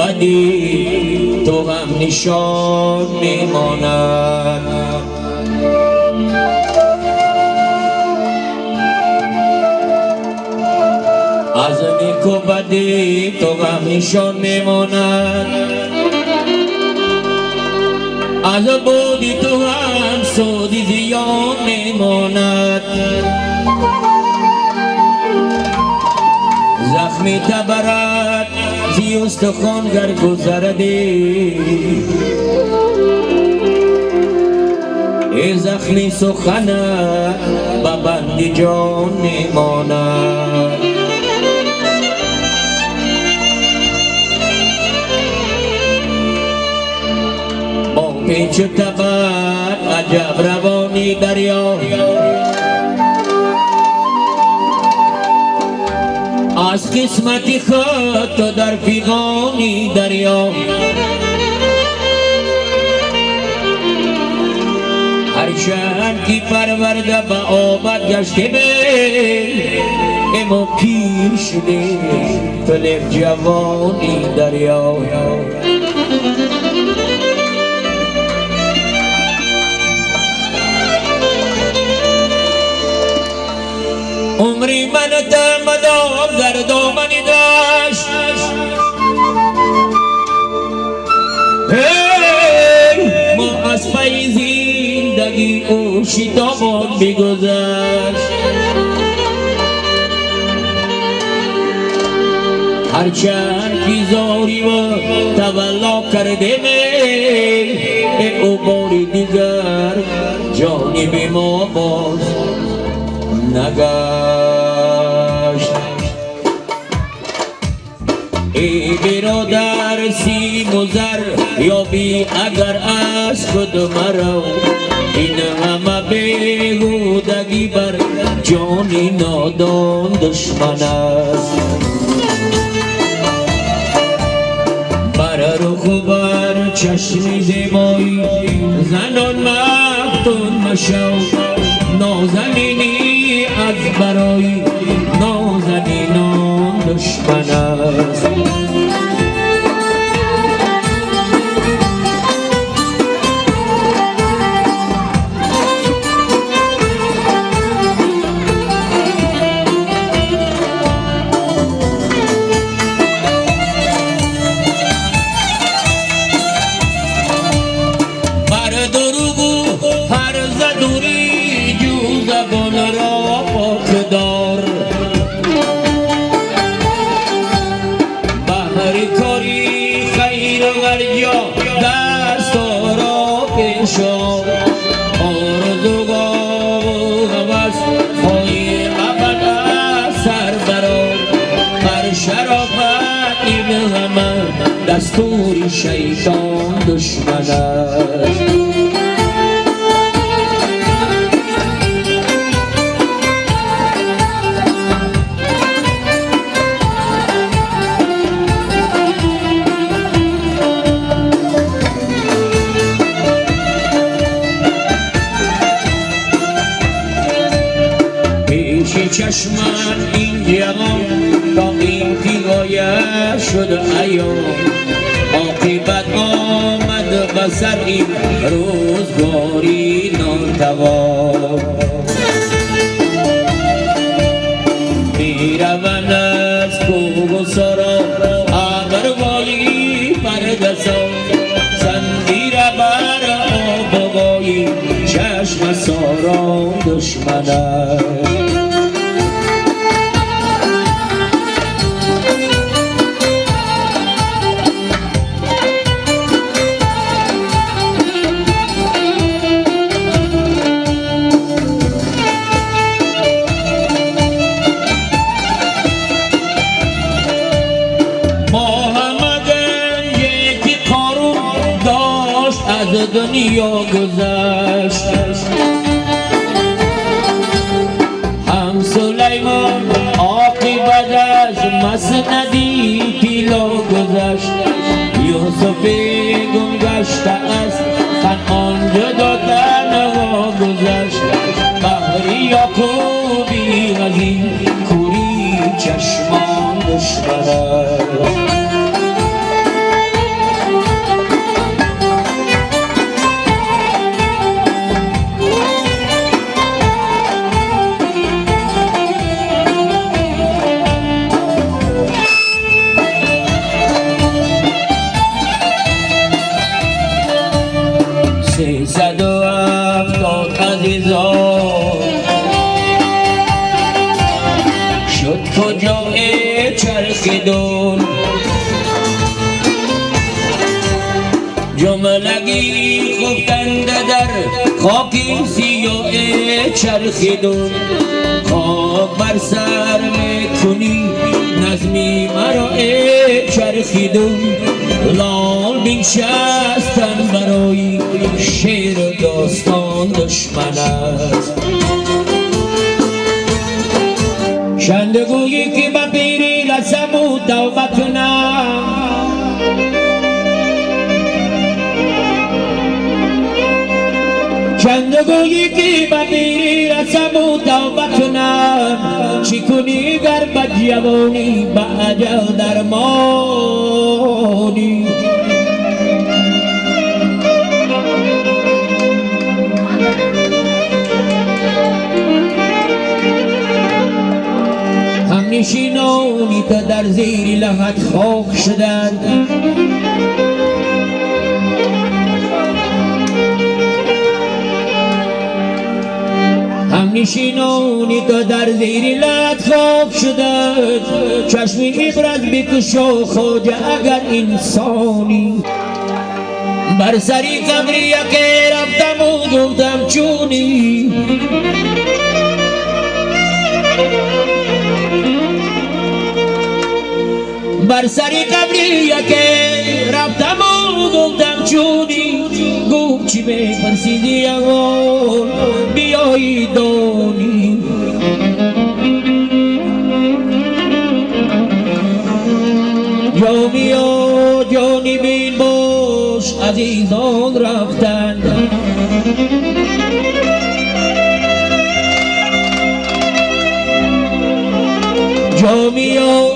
بدی تو هم نشان میماند. از نیک و بدی تو هم نشان میماند. از بودی تو هم سودی زیان میماند. زخمی تبرد زی استخوان گر گذردی، ای زخمی سخنت به بندی جان میماند. با پیچ و تبر عجب روانی دریا، از قسمتی خود تو در پیغانی دریا. هرچند کی پرورده به آبد گشته به، اما پیر شده فلک جوانی دریا. عمری من مدام در دامنی داشت، ما از پی زندگی او شتابان بگذشت. هرچند کی زاری و تولا کرده می، او باری دیگر جانب ما باز نگشت. ای برادر سیم و زر یابی اگر از خود مرو، این همه بیهودگی بر جانی نادان دشمن است. بر رخ و بر چشم زیبایی زنان مفتون مشو، نازنینی از برای نازنینان دشمن است. بر دروغ هر زدوری جو زبان را پاک دار، بهر کاری خیر و ورجا دست را پیش آر. آرزوگاه و هوس های ابد از سر برآر، بر شرافت این همه دستور شیطان دشمن است. چشمن این جهان تا این تیغایه شد ایام، عاقبت آمد به سر این روزگاری ناتوان. میروند از کوه و سرا ابروانی پردسان، سندیره بر آبوایی چشم ساران دشمن است. از دنیا گذشت، هم سلیمان عاقبت از مسندی پیلا گذشت. یوسف گم گشته از خنعان جدا تنها گذشت، بهر یعقوبی غزین کوری چشمان دشمن است. جملگی خفتند در خاکی سیاه چرخیدون خاک بر سر میکنی نظمی مرا چرخیدون لال بنشستن برای شعر و داستان دشمن است شندگویی که با پیری رسم و توبتونم چندگویی که با پیری رسم و توبتونم چی کنی گر با جوانی با اجل درمانی همنشینانی تا در زیر لحد خاک شدند همنشینانی تا در زیر لحد خاک شدند چشم عبرت بکشو خواجه اگر انسانی بر سری قبری که رفتم و گفتم چونی بر سری قبری که رفتم و گفتم چونی گفت چی بپرسیدی اول بیایی دانی جانی و جانی بین باش عزیزان رفتن جانی و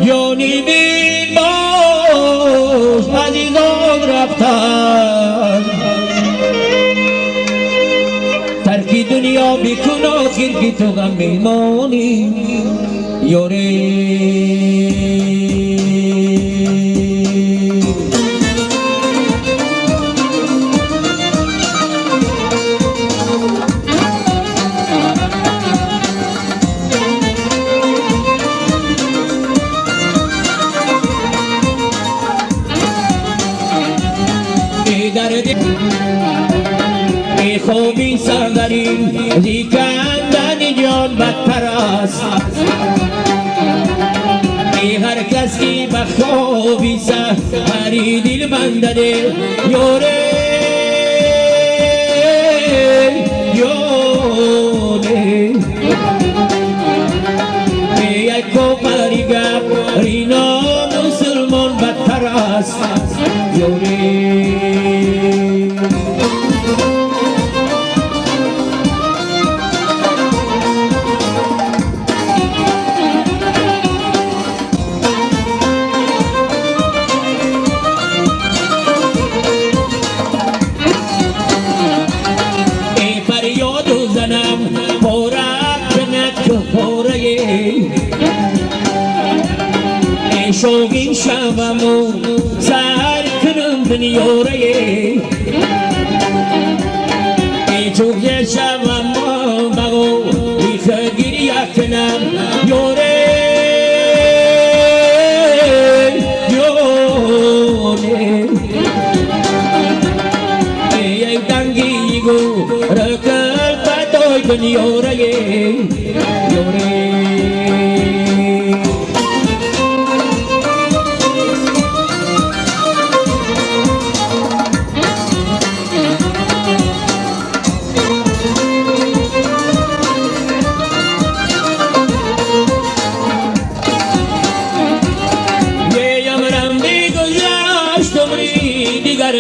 جانی بین باش عزیزان رفتن ترکی دنیا بکن آخر کی تو غم میمانی یوری ای خوبی سرداری زیکندن جان بدتر است ای هر کس که بخوابی سهری دل بندده یوره یوره ای یک کوپریگا رینا مسلمان بدتر است یوره شوقین شبم و سر کنم دنیاره ای چوک شبم و بگو بیخ گریه کنم یوره یوره ای دنگی گو رکل پتوی دنیاره یوره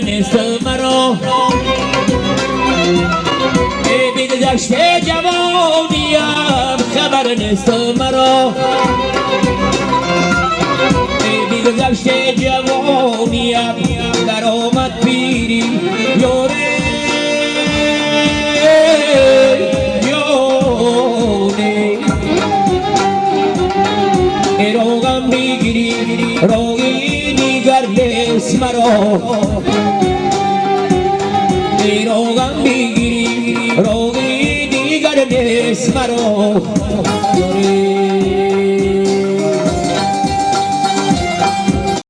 نیست مرا ای بگذشت جوانیم خبر نیست مرا ای بگذشت جوانیم در آمد پیری یوره